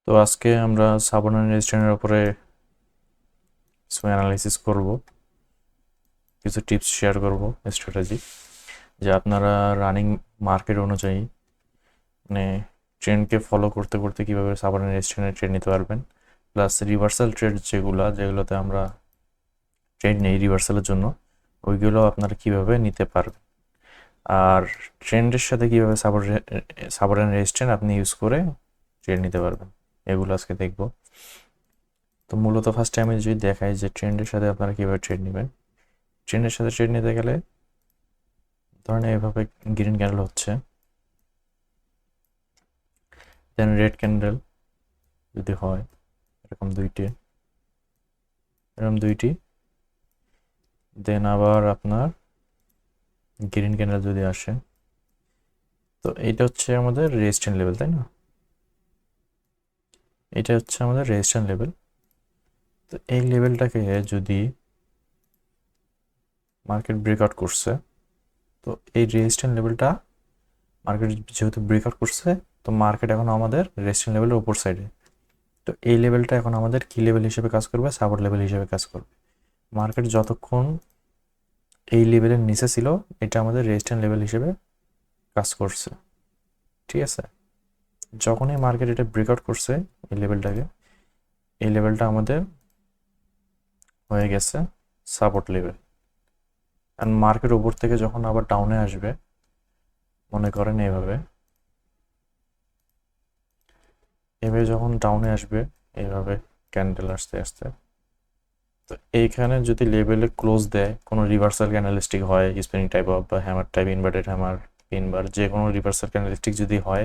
তো আজকে আমরা সাবঅর্ডিনেট রেজিস্ট্যান্সের উপরে কিছু অ্যানালাইসিস করব, কিছু টিপস শেয়ার করব, স্ট্র্যাটেজি যে আপনারা রানিং মার্কেট অনুযায়ী মানে ট্রেন্ডকে ফলো করতে করতে কীভাবে সাবঅর্ডিনেট রেজিস্ট্যান্সের ট্রেড নিতে পারবেন, প্লাস রিভার্সাল ট্রেড যেগুলোতে আমরা ট্রেড নেই রিভার্সালের জন্য, ওইগুলো আপনারা কীভাবে নিতে পারবেন, আর ট্রেন্ডের সাথে কীভাবে সাবঅর্ডিনেট রেজিস্ট্যান্স আপনি ইউজ করে ট্রেড নিতে পারবেন, এগুলো আজকে দেখব। তো মূলত ফার্স্টে আমি যদি দেখাই যে ট্রেন্ডের সাথে আপনারা কীভাবে ট্রেড নেবেন। ট্রেন্ডের সাথে ট্রেড নিতে গেলে ধরেন এভাবে গ্রিন ক্যান্ডেল হচ্ছে, দেন রেড ক্যান্ডেল যদি হয় এরকম দুইটি, দেন আবার আপনার গ্রিন ক্যান্ডেল যদি আসে, তো এইটা হচ্ছে আমাদের রেজিস্ট্যান্স লেভেল, তাই না? এটা হচ্ছে আমাদের রেজিস্ট্যান্স লেভেল। তো এই লেভেলটাকে যদি মার্কেট ব্রেকআউট করছে, তো এই রেজিস্ট্যান্স লেভেলটা মার্কেট যেহেতু ব্রেকআউট করছে, তো মার্কেট এখন আমাদের রেজিস্ট্যান্স লেভেলের উপর সাইডে। তো এই লেভেলটা এখন আমাদের কি লেভেল হিসেবে কাজ করবে? সাপোর্ট লেভেল হিসেবে কাজ করবে। মার্কেট যতক্ষণ এই লেভেলের নিচে ছিল, এটা আমাদের রেজিস্ট্যান্স লেভেল হিসেবে কাজ করছে, ঠিক আছে? যখনই মার্কেট এটা ব্রেকআউট করছে এই লেভেলটা আমাদের হয়ে গেছে সাপোর্ট লেভেল। আর মার্কেট উপর থেকে যখন আবার ডাউনে আসবে, মনে করেন এভাবে যখন ডাউনে আসবে, এইভাবে ক্যান্ডেল আসতে আসতে, তো এইখানে যদি লেভেলে ক্লোজ দেয়, কোনো রিভার্সাল ক্যান্ডেলস্টিক হয়, স্পিনিং টাইপ অফ বা hammer type, inverted hammer, pin bar, যে কোনো রিভার্সাল ক্যান্ডেলস্টিক যদি হয়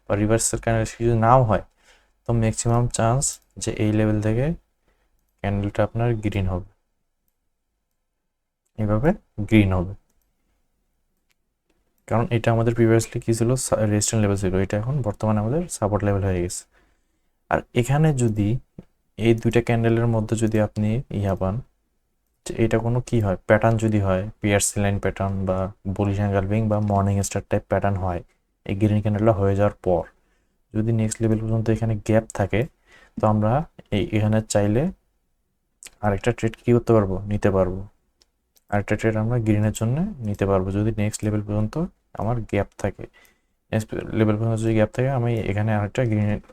বা রিভার্সাল ক্যান্ডেলস্টিক যদি নাও হয়, তো ম্যাক্সিমাম চান্স যে এই লেভেল থেকে ক্যান্ডেলটা আপনার গ্রিন হবে, এইভাবে গ্রিন হবে। কারণ এটা আমাদের প্রিভিয়াসলি কী ছিল? রেজিস্ট্যান্স লেভেল ছিল, এটা এখন বর্তমানে আমাদের সাপোর্ট লেভেল হয়ে গেছে। আর এখানে যদি এই দুইটা ক্যান্ডেলের মধ্যে যদি আপনি পান যে এটা কোনো কি হয়, প্যাটার্ন যদি হয়, পিয়ারসি লাইন প্যাটার্ন বা বুলিশ এনগালফিং বা মর্নিং স্টার টাইপ প্যাটার্ন হয়, এই গ্রিন ক্যান্ডেলটা হয়ে যাওয়ার পর যদি নেক্সট লেভেল পর্যন্ত এখানে গ্যাপ থাকে, তো আমরা এখানে চাইলে আরেকটা ট্রেড কী করতে পারবো? নিতে পারবো। আরেকটা ট্রেড আমরা গ্রিনের জন্য নিতে পারবো যদি নেক্সট লেভেল পর্যন্ত আমার গ্যাপ থাকে। নেক্সট লেভেল পর্যন্ত যদি গ্যাপ থাকে, আমি এখানে আরেকটা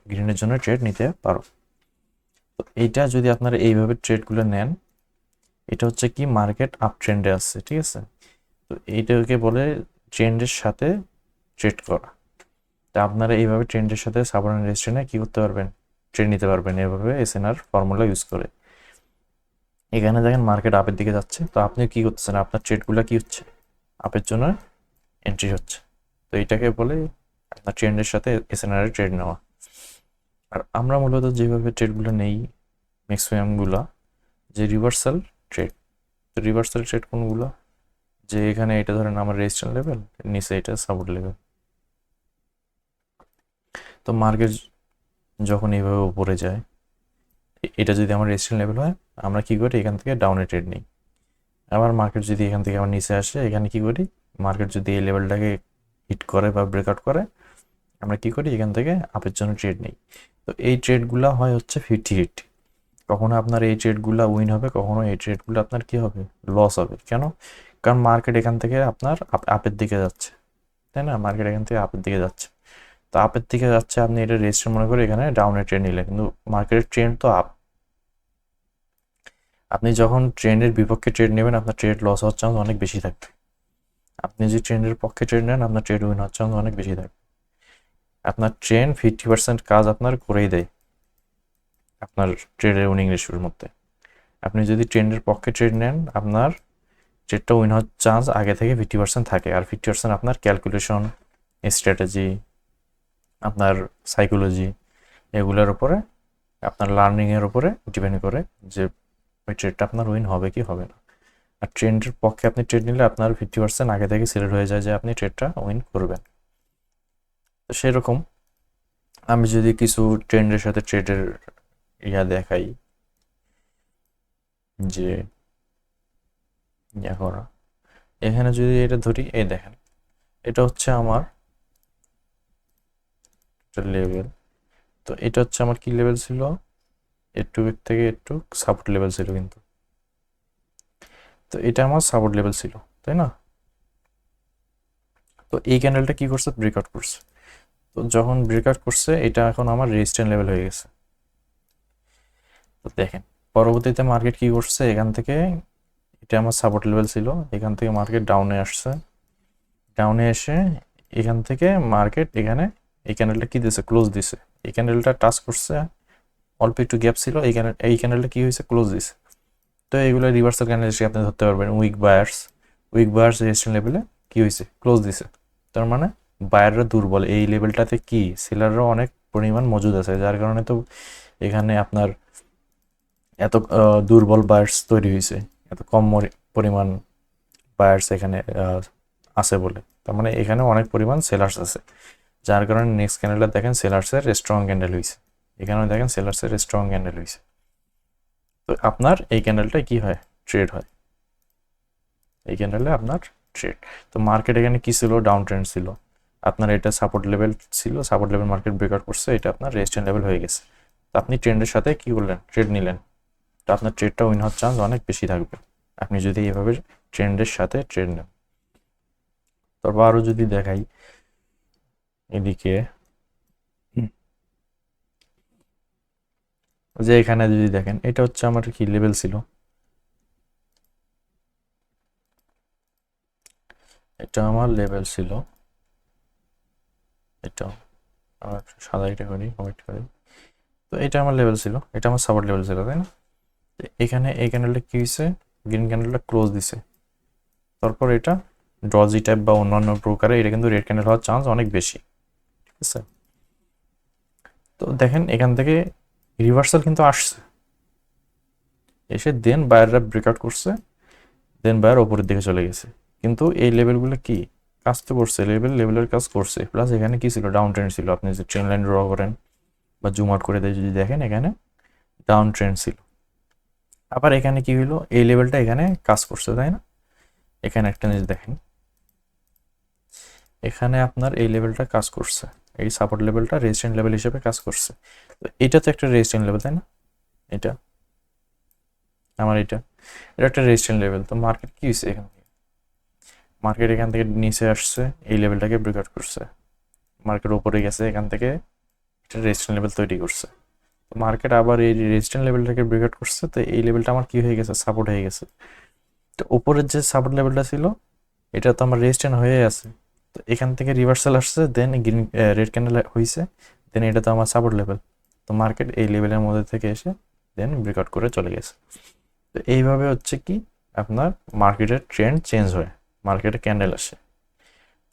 গ্রিনের জন্য ট্রেড নিতে পারো। তো এইটা যদি আপনারা এইভাবে ট্রেডগুলো নেন, এটা হচ্ছে কি মার্কেট আপ ট্রেন্ডে আছে, ঠিক আছে? তো এইটাকে বলে ট্রেন্ডের সাথে ট্রেড করা। তা আপনারা এইভাবে ট্রেন্ডের সাথে সাবঅর্ডিনেট রেজিস্ট্যান্সে কী করতে পারবেন? ট্রেড নিতে পারবেন এভাবে এসএনআর ফর্মুলা ইউজ করে। এখানে দেখেন মার্কেট আপের দিকে যাচ্ছে, তো আপনি কী করতেছেন? আপনার ট্রেডগুলো কী হচ্ছে? আপের জন্য এন্ট্রি হচ্ছে। তো এইটাকে বলে আপনার ট্রেন্ডের সাথে এসএনআর এর ট্রেড নেওয়া। আর আমরা মূলত যেভাবে ট্রেডগুলো নেই ম্যাক্সিমামগুলো, যে রিভার্সাল ট্রেড। তো রিভার্সাল ট্রেড কোনগুলো? যে এখানে এটা ধরেন আমার রেজিস্ট্যান্স লেভেল, নিচে এটা সাপোর্ট লেভেল। তো মার্কেট যখন এইভাবে উপরে যায়, এটা যদি আমার রেজিস্ট্যান্স লেভেল হয়, আমরা কী করি? এখান থেকে ডাউনে ট্রেড নিই। আবার মার্কেট যদি এখান থেকে আমার নিচে আসে, এখানে কী করি? মার্কেট যদি এই লেভেলটাকে হিট করে বা ব্রেকআউট করে, আমরা কী করি? এখান থেকে আপের জন্য ট্রেড নিই। তো এই ট্রেডগুলো হয় হচ্ছে 50-50। কখনো আপনার এই ট্রেডগুলো উইন হবে, কখনো এই ট্রেডগুলো আপনার কী হবে? লস হবে। কেন? কারণ মার্কেট এখান থেকে আপনার আপের দিকে যাচ্ছে, তাই না? মার্কেট এখান থেকে আপের দিকে যাচ্ছে। তো আপের দিকে যাচ্ছে, আপনি এটা রেজিস্টার মনে করে এখানে ডাউনের ট্রেন্ড নিলেন, কিন্তু মার্কেটের ট্রেন্ড তো আপ। আপনি যখন ট্রেন্ডের বিপক্ষে ট্রেড নেবেন, আপনার ট্রেড লস হওয়ার চান্স অনেক বেশি থাকবে। আপনি যদি ট্রেন্ডের পক্ষে ট্রেড নেন, আপনার ট্রেড উইন হওয়ার চান্স অনেক বেশি থাকবে। আপনার ট্রেন্ড 50% কাজ আপনার করেই দেয় আপনার ট্রেডের উইনিং রেশিওর মধ্যে। আপনি যদি ট্রেন্ডের পক্ষে ট্রেড নেন, আপনার ট্রেডটা উইন হওয়ার চান্স আগে থেকে 50% থাকে। আর 50% আপনার ক্যালকুলেশন, স্ট্র্যাটেজি, আপনার সাইকোলজি, এগুলোর উপরে, আপনার লার্নিংয়ের উপরে ডিপেন্ড করে যে ওই ট্রেডটা আপনার উইন হবে কি হবে না। আর ট্রেন্ডের পক্ষে আপনি ট্রেড নিলে আপনার 50% আগে থেকে সিলেক্ট হয়ে যায় যে আপনি ট্রেডটা উইন করবেন। তো সেরকম আমি যদি কিছু ট্রেন্ডের সাথে ট্রেডের দেখাই, যে করা, এখানে যদি এটা ধরি, এই দেখেন এটা হচ্ছে আমার লেভেল। তো এটা হচ্ছে আমার কি লেভেল ছিল, একটু থেকে একটু সাপোর্ট লেভেল ছিল কিন্তু। তো এটা আমার সাপোর্ট লেভেল ছিল, তাই না? তো এই ক্যান্ডেলটা কি করছে, ব্রেকআউট করছে। তো যখন ব্রেকআউট করছে এটা এখন আমার রেজিস্ট্যান্ট লেভেল হয়ে গেছে। তো দেখেন পরবর্তীতে মার্কেট কি করছে, এখান থেকে এটা আমার সাপোর্ট লেভেল ছিল, এখান থেকে মার্কেট ডাউনে আসছে, ডাউনে এসে এখান থেকে মার্কেট এখানে এই ক্যান্ডেলটা কি দিছে, ক্লোজ দিছে। এই ক্যান্ডেলটা টাচ করছে, অল্প একটু গ্যাপ ছিল, এই ক্যান্ডেলটা কি হয়েছে, ক্লোজ দিছে। তো এইগুলো রিভার্সাল ক্যান্ডেল হিসেবে আপনি ধরতে পারবেন। উইক বায়ার্স রেজিস্ট্যান্ট লেভেলে কি হয়েছে, ক্লোজ দিছে। তার মানে বায়াররা দুর্বল, এই লেভেলটাতে কি সেলাররা অনেক পরিমাণ মজুদ আছে, যার কারণে তো এখানে আপনার এত দুর্বল বায়ার্স তৈরি হয়েছে, এত কম পরিমাণ বায়ার্স এখানে আছে বলে। তার মানে এখানে অনেক পরিমাণ সেলার্স আছে, যার কারণে নেক্সট ক্যান্ডেলটা দেখেন সেলার্সের স্ট্রং ক্যান্ডেল হয়েছে, এখানেও দেখেন সেলার্সের স্ট্রং ক্যান্ডেল হয়েছে। তো আপনার এই ক্যান্ডেলটা কি হয়, ট্রেড হয়, এই ক্যান্ডেলে আপনার ট্রেড। তো মার্কেট এখানে কি ছিল, ডাউন ট্রেন্ড ছিল, আপনার এটা সাপোর্ট লেভেল ছিল, সাপোর্ট লেভেল মার্কেট ব্রেকআউট করছে, এটা আপনার রেজিস্ট্যান্ট লেভেল হয়ে গেছে। তো আপনি ট্রেন্ডের সাথে কি করলেন, ট্রেড নিলেন, তো আপনার ট্রেডটা উইন হওয়ার চান্স অনেক বেশি থাকবে আপনি যদি এইভাবে ট্রেন্ডের সাথে ট্রেড নেন। তারপর আরও যদি দেখাই এদিকে, যে এখানে যদি দেখেন এটা হচ্ছে আমার কি লেভেল ছিল, এটা আমার লেভেল ছিল, এটা আর সাদা এটা করি, হোয়াইট করি। তো এটা আমার লেভেল ছিল, এটা আমার সাপোর্ট লেভেল ছিল, তাই না? এখানে এই ক্যান্ডেলটা কি হয়েছে, গ্রিন ক্যান্ডেলটা ক্লোজ দিছে, তারপর এটা ডজি টাইপ বা অন্যান্য প্রকারে এটা কিন্তু রেড ক্যান্ডেল হওয়ার চান্স অনেক বেশি, ঠিক আছে? তো দেখেন এখান থেকে রিভার্সাল কিন্তু আসছে, এসে দেন বায়াররা ব্রেকআউট করছে, দেন বায়ার ওপরের দিকে চলে গেছে। কিন্তু এই লেভেলগুলো কি কাজ তো করছে, লেভেলের কাজ করছে, প্লাস এখানে কি ছিল, ডাউন ট্রেন্ড ছিল। আপনি যদি ট্রেন লাইন ড্র করেন বা জুম আউট করে দিয়ে যদি দেখেন এখানে ডাউন ট্রেন্ড ছিল। আবার এখানে কি হলো, এই লেভেলটা এখানে কাজ করছে, তাই না? এখানে একটা জিনিস দেখেন, এখানে আপনার এই লেভেলটা কাজ করছে, এই সাপোর্ট লেভেলটা রেজিস্ট্যান্ট লেভেল হিসেবে কাজ করছে। তো এটা তো একটা রেজিস্ট্যান্ট লেভেল, তাই না? এটা আমার এটা একটা রেজিস্ট্যান্ট লেভেল। তো মার্কেট কি হয়েছে, এখান থেকে মার্কেট এখান থেকে নিচে আসছে, এই লেভেলটাকে ব্রেকআউট করছে, মার্কেট উপরে গেছে, এখান থেকে একটা রেজিস্ট্যান্ট লেভেল তৈরি করছে। তো মার্কেট আবার এই রেজিস্ট্যান্ট লেভেলটাকে ব্রেকআউট করছে, তো এই লেভেলটা আমার কি হয়ে গেছে, সাপোর্ট হয়ে গেছে। তো উপরের যে সাপোর্ট লেভেলটা ছিল এটা তো আমার রেজিস্ট্যান্ট হয়ে আছে, তো এখান থেকে রিভার্সাল আসছে, দেন গ্রিন রেড ক্যান্ডেল হয়েছে, দেন এটা তো আমার সাপোর্ট লেভেল। তো মার্কেট এই লেভেলের মধ্যে থেকে এসে দেন ব্রেকআউট করে চলে গেছে। তো এইভাবে হচ্ছে কি আপনার মার্কেটের ট্রেন্ড চেঞ্জ হয়, মার্কেটে ক্যান্ডেল আসে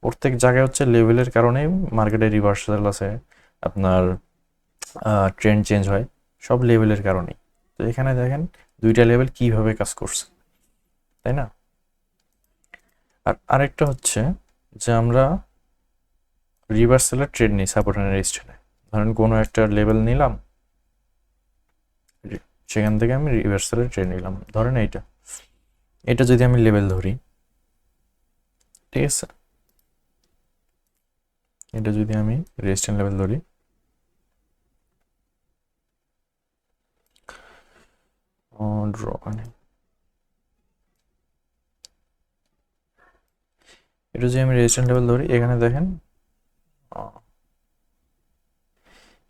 প্রত্যেক জায়গায়, হচ্ছে লেভেলের কারণেই মার্কেটে রিভার্সাল আছে, আপনার ট্রেন্ড চেঞ্জ হয়, সব লেভেলের কারণেই। তো এখানে দেখেন দুইটা লেভেল কিভাবে কাজ করছে, তাই না? আর আরেকটা হচ্ছে যে আমরা রিভার্সালের ট্রেড নিই সাপোর্ট অ্যান্ড রেজিস্ট্যান্টে। ধরেন কোনো একটা লেভেল নিলাম, সেখান থেকে আমি রিভার্সালের ট্রেড নিলাম, ধরেন এইটা, এটা যদি আমি লেভেল ধরি, ঠিক আছে, এটা যদি আমি রেজিস্ট্যান্ট লেভেল ধরি, ড্র এটা যদি আমি রেজিস্ট্যান্ট লেভেল ধরি, এখানে দেখেন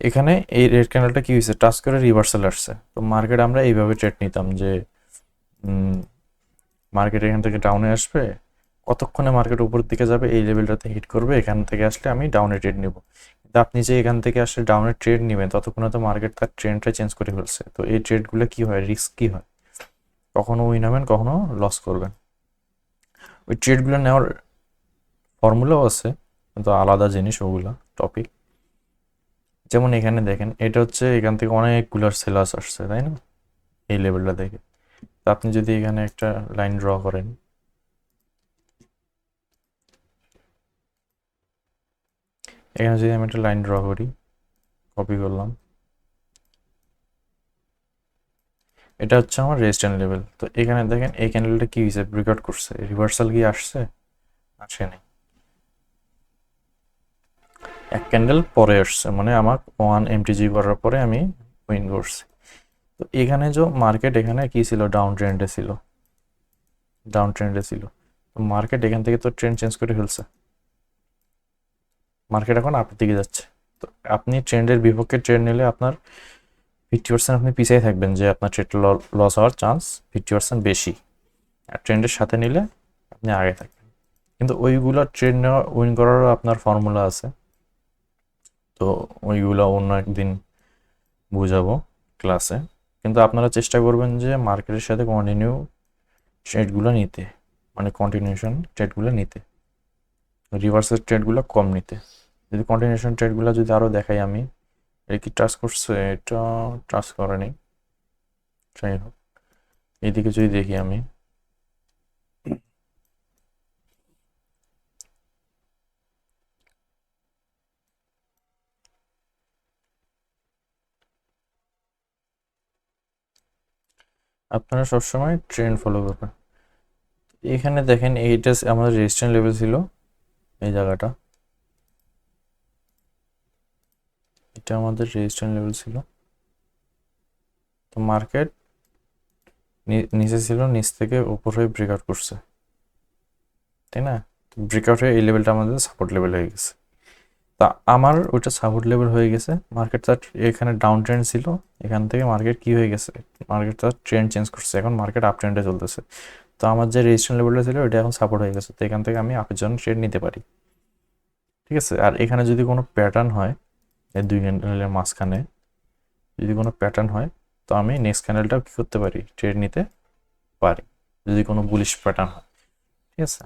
এখানে এই রেড ক্যান্ডেলটা কি হয়েছে, টাচ করে রিভার্সাল আসছে। তো মার্কেট আমরা এইভাবে ট্রেড নিতাম যে মার্কেট এখান থেকে ডাউনে আসবে, কতক্ষণে মার্কেট উপরের দিকে যাবে, এই লেভেলটাতে হিট করবে, এখান থেকে আসলে আমি ডাউনে ট্রেড নিব। কিন্তু আপনি যে এখান থেকে আসলে ডাউনে ট্রেড নেবেন ততক্ষণে তো মার্কেট তার ট্রেন্ডটা চেঞ্জ করে ফেলছে। তো এই ট্রেডগুলো কি হয়, রিস্ক কি হয়, কখনো উইন হবেন কখনো লস করবেন। ওই ট্রেডগুলো নেওয়ার ফর্মুলাও আছে, কিন্তু আলাদা জিনিস ওগুলা টপিক। যেমন এখানে দেখেন এটা হচ্ছে এখান থেকে অনেকগুলো সেলার্স আসছে, তাই না, এই লেভেলটা দেখে। তো আপনি যদি এখানে একটা লাইন ড্র করেন, এখানে যদি আমি একটা লাইন ড্র করি, কপি করলাম, এটা হচ্ছে আমার রেজিস্ট্যান্ট লেভেল। তো এখানে দেখেন এই ক্যান্ডেলটা কি হয়েছে, ব্রেকআউট করছে, রিভার্সাল কি আসছে, আসে নাই। এক ক্যান্ডেল পরে আসছে, মানে আমার 1 MTG করার পরে আমি উইন করছি। তো এখানে যে মার্কেট এখানে কি ছিল, ডাউন ট্রেন্ডে ছিল, ডাউন ট্রেন্ডে ছিল। তো মার্কেট এখান থেকে তো ট্রেন্ড চেঞ্জ করে ফেলছে, মার্কেট এখন আপের দিকে যাচ্ছে। তো আপনি ট্রেন্ডের বিপক্ষে ট্রেন্ড নিলে আপনার 50% আপনি পিছিয়ে থাকবেন, যে আপনার ট্রেড লস হওয়ার চান্স 50% বেশি। আর ট্রেন্ডের সাথে নিলে আপনি আগে থাকবেন। কিন্তু ওইগুলো ট্রেড নেওয়া উইন করারও আপনার ফর্মুলা আছে, তো ওইগুলো অন্য একদিন বুঝাবো ক্লাসে। কিন্তু আপনারা চেষ্টা করবেন যে মার্কেটের সাথে কন্টিনিউ ট্রেডগুলো নিতে, মানে কন্টিনিউশন ট্রেডগুলো নিতে, রিভার্সের ট্রেডগুলো কম নিতে। যদি কন্টিনিউশন ট্রেডগুলো যদি আরও দেখাই আমি, এটা কি টাচ করছে, এটা টাচ করেনি, যাই হোক এইদিকে যদি দেখি আমি, আপনারা সবসময় ট্রেন্ড ফলো করবেন। এখানে দেখেন এইটা আমাদের রেজিস্ট্যান্স লেভেল ছিল, এই জায়গাটা, এটা আমাদের রেজিস্ট্যান্স লেভেল ছিল। তো মার্কেট নিচে ছিল, নিচ থেকে উপর হয়ে ব্রেকআউট করছে, তাই না? ব্রেকআউট হয়ে এই লেভেলটা আমাদের সাপোর্ট লেভেল হয়ে গেছে। তা আমার ওইটা সাপোর্ট লেভেল হয়ে গেছে, মার্কেট তার এখানে ডাউন ট্রেন্ড ছিল, এখান থেকে মার্কেট কি হয়ে গেছে, মার্কেট তার ট্রেন্ড চেঞ্জ করছে, এখন মার্কেট আপ ট্রেন্ডে চলতেছে। তো আমার যে রেজিস্ট্যান্স লেভেলটা ছিল ওইটা এখন সাপোর্ট হয়ে গেছে, তো এখান থেকে আমি আপের জন্য ট্রেড নিতে পারি, ঠিক আছে? আর এখানে যদি কোনো প্যাটার্ন হয়, এই দুই ক্যান্ডেলের মাঝখানে যদি কোনো প্যাটার্ন হয়, তো আমি নেক্সট ক্যান্ডেলটাও কী করতে পারি, ট্রেড নিতে পারি, যদি কোনো বুলিশ প্যাটার্ন হয়, ঠিক আছে?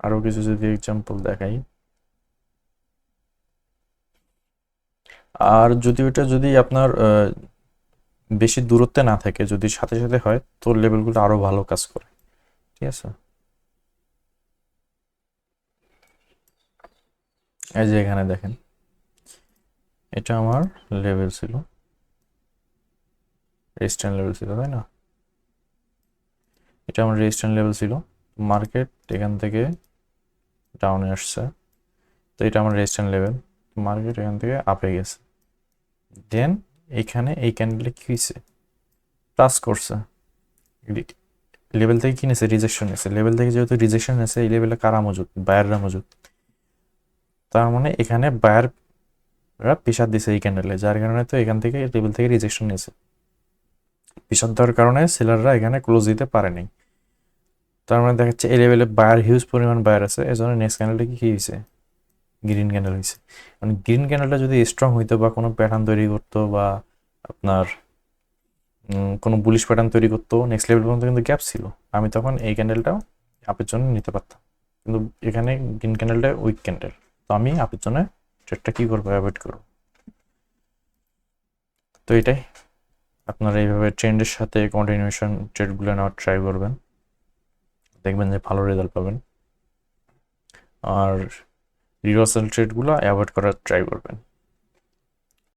আরও কিছু যদি এক্সাম্পল দেখাই, আর যদি ওইটা যদি আপনার বেশি দূরত্বে না থাকে, যদি সাথে সাথে হয়, তো লেভেলগুলো আরও ভালো কাজ করে, ঠিক আছে? এই যে এখানে দেখেন, এটা আমার লেভেল ছিল, রেজিস্ট্যান্স লেভেল ছিল, তাই না? এটা আমার রেজিস্ট্যান্স লেভেল ছিল, মার্কেট এখান থেকে ডাউনে আসছে, তো এটা আমার রেজিস্ট্যান্স লেভেল, মার্কেট এখান থেকে আপে গেছে, দেন এখানে এই ক্যান্ডেলে কি হয়েছে, টাচ করছে লেভেল থেকে, কি নিয়েছে, রিজেকশন নিয়েছে। লেভেল থেকে যেহেতু রিজেকশন নিয়েছে, এই লেভেলে কারা মজুদ, বায়াররা মজুদ, তার মানে এখানে বায়াররা প্রেশার দিছে এই ক্যান্ডেলে, যার কারণে তো এখান থেকে লেভেল থেকে রিজেকশন নিয়েছে, প্রেশার দেওয়ার কারণে সেলাররা এখানে ক্লোজ দিতে পারেনি। তার মানে দেখা যাচ্ছে এই লেভেলে বায়ার, হিউজ পরিমাণ বায়ার আছে, এই জন্য নেক্সট ক্যান্ডেলটা কি হয়েছে, গ্রিন ক্যান্ডেল হয়েছে। মানে গ্রিন ক্যান্ডেলটা যদি স্ট্রং হইতো বা কোনো প্যাটার্ন তৈরি করতো, বা আপনার কোনো বুলিশ প্যাটার্ন তৈরি করতো, নেক্সট লেভেল পর্যন্ত কিন্তু গ্যাপ ছিল, আমি তখন এই ক্যান্ডেলটাও আপের জন্য নিতে পারতাম। কিন্তু এখানে গ্রিন ক্যান্ডেলটা উইক ক্যান্ডেল, তো আমি আপের জন্য ট্রেডটা কী করবো, অ্যাভয়েড করবো। তো এটাই, আপনারা এইভাবে ট্রেন্ডের সাথে কন্টিনিউশন ট্রেডগুলো নেওয়ার ট্রাই করবেন, দেখবেন যে ভালো রেজাল্ট পাবেন। আর রিভার্সাল ট্রেডগুলো অ্যাভয়েড করার ট্রাই করবেন।